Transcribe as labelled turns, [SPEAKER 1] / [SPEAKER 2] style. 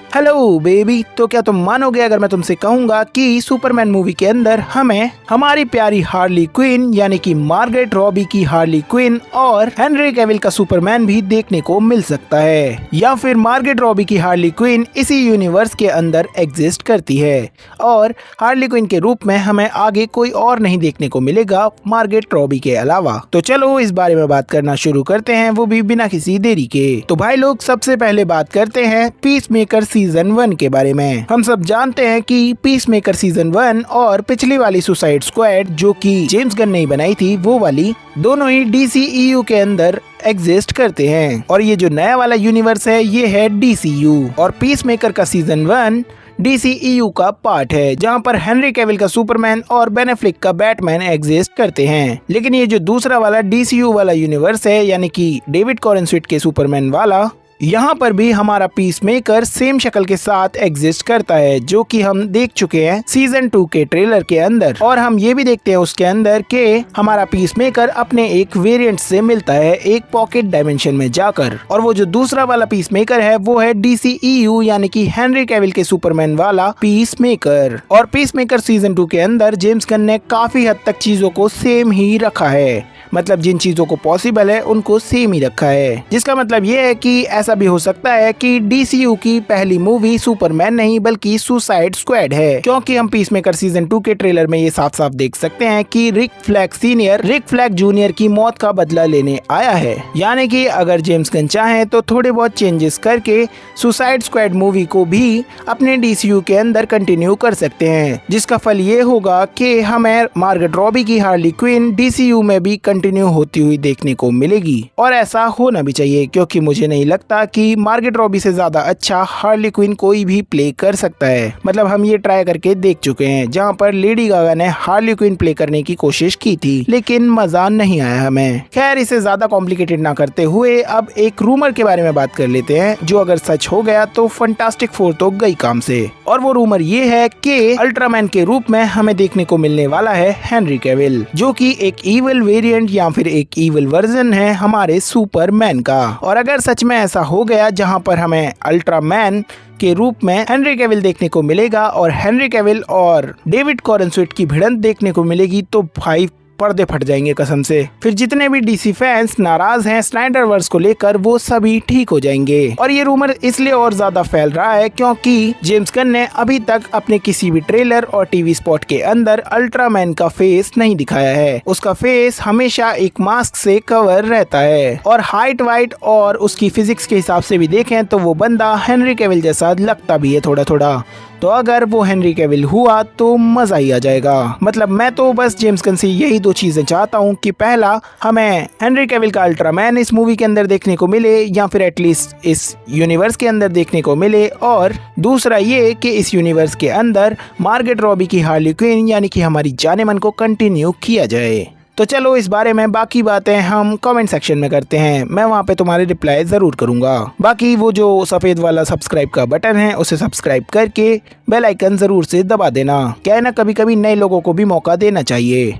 [SPEAKER 1] Hello baby, तो क्या तुम मानोगे अगर मैं तुमसे कहूंगा कि सुपरमैन मूवी के अंदर हमें हमारी प्यारी हार्ली क्विन यानी कि मार्गरेट रॉबी की हार्ली क्विन और हेनरी कैविल का सुपरमैन भी देखने को मिल सकता है, या फिर मार्गरेट रॉबी की हार्ली क्विन इसी यूनिवर्स के अंदर एग्जिस्ट करती है और हार्ली क्विन के रूप में हमें आगे कोई और नहीं देखने को मिलेगा मार्गरेट रॉबी के अलावा। तो चलो इस बारे में बात करना शुरू करते हैं, वो भी बिना किसी देरी के। तो भाई लोग, सबसे पहले बात करते हैं पीस मेकर सीजन 1 के बारे में। हम सब जानते हैं कि पीस मेकर सीजन 1 और पिछली वाली सुसाइड स्क्वाड जो कि जेम्स गन ने बनाई थी, वो वाली दोनों ही DCEU के अंदर एग्जिस्ट करते हैं। और ये जो नया वाला यूनिवर्स है ये है DCU, और पीस मेकर का सीजन 1 DCEU का पार्ट है, जहां पर हेनरी कैविल का सुपरमैन और बेन एफ्लेक का बैटमैन एग्जिस्ट करते हैं। लेकिन ये जो दूसरा वाला DCU वाला यूनिवर्स है, यानी कि डेविड कॉरेनस्विट के सुपरमैन वाला, यहाँ पर भी हमारा पीस मेकर सेम शक्ल के साथ एग्जिस्ट करता है, जो कि हम देख चुके हैं सीजन 2 के ट्रेलर के अंदर। और हम ये भी देखते हैं उसके अंदर कि हमारा पीस मेकर अपने एक वेरिएंट से मिलता है एक पॉकेट डायमेंशन में जाकर। और वो जो दूसरा वाला पीस मेकर है वो है DCEU यानी कि हेनरी कैविल के सुपरमैन वाला पीस मेकर। और पीस मेकर सीजन 2 के अंदर जेम्स गन ने काफी हद तक चीजों को सेम ही रखा है, मतलब जिन चीजों को पॉसिबल है उनको सेम ही रखा है, जिसका मतलब ये है कि ऐसा भी हो सकता है कि DCU की पहली मूवी सुपरमैन नहीं बल्कि सुसाइड स्क्वाड है, क्योंकि हम पीसमेकर सीजन 2 के ट्रेलर में ये साफ साफ देख सकते हैं कि Rick Flag senior Rick Flag junior की मौत का बदला लेने आया है। यानी कि अगर जेम्स गन चाहे तो थोड़े बहुत चेंजेस करके सुसाइड स्क्वाड मूवी को भी अपने DCU के अंदर कंटिन्यू कर सकते हैं, जिसका फल ये होगा कि हमें मार्गरेट रॉबी की हार्ली क्विन DCU में भी कंटिन्यू होती हुई देखने को मिलेगी। और ऐसा होना भी चाहिए, क्योंकि मुझे नहीं लगता कि मार्गरेट रॉबी से ज्यादा अच्छा हार्ली क्विन कोई भी प्ले कर सकता है। मतलब हम ये ट्राई करके देख चुके हैं, जहाँ पर लेडी गागा ने हार्ली क्विन प्ले करने की कोशिश की थी, लेकिन मजा नहीं आया हमें। खैर, इसे ज्यादा कॉम्प्लिकेटेड ना करते हुए अब एक रूमर के बारे में बात कर लेते हैं, जो अगर सच हो गया तो फंटास्टिक फोर तो गई काम से। और वो रूमर ये है कि अल्ट्रामैन के रूप में हमें देखने को मिलने वाला है हेनरी कैविल, जो कि एक इविल वेरिएंट या फिर एक इविल वर्जन है हमारे सुपरमैन का। और अगर सच में ऐसा हो गया जहां पर हमें अल्ट्रामैन के रूप में हेनरी कैविल देखने को मिलेगा और हेनरी कैविल और डेविड कॉरेनस्विट की भिड़ंत देखने को मिलेगी, तो भाई पर्दे फट जाएंगे कसम से। फिर जितने भी DC फैंस नाराज हैं स्नाइडरवर्स को लेकर, वो सभी ठीक हो जाएंगे। और ये रूमर इसलिए और ज्यादा फैल रहा है क्योंकि जेम्स गन ने अभी तक अपने किसी भी ट्रेलर और टीवी स्पॉट के अंदर अल्ट्रामैन का फेस नहीं दिखाया है। उसका फेस हमेशा एक मास्क से कवर रहता है, और हाइट वाइट और उसकी फिजिक्स के हिसाब से भी देखें तो वो बंदा हेनरी कैविल जैसा लगता भी है थोड़ा थोड़ा। तो अगर वो हेनरी कैविल हुआ तो मजा ही आ जाएगा। मतलब मैं तो बस जेम्स गन से यही दो चीजें चाहता हूँ कि पहला, हमें हेनरी कैविल का अल्ट्रामैन इस मूवी के अंदर देखने को मिले, या फिर एटलीस्ट इस यूनिवर्स के अंदर देखने को मिले, और दूसरा ये कि इस यूनिवर्स के अंदर मार्गरेट रॉबी की हार्ली क्विन यानी कि हमारी जाने मन को कंटिन्यू किया जाए। तो चलो इस बारे में बाकी बातें हम कमेंट सेक्शन में करते हैं, मैं वहाँ पे तुम्हारे रिप्लाई जरूर करूँगा। बाकी वो जो सफ़ेद वाला सब्सक्राइब का बटन है उसे सब्सक्राइब करके बेल आइकन जरूर से दबा देना। क्या है ना, कभी कभी नए लोगों को भी मौका देना चाहिए।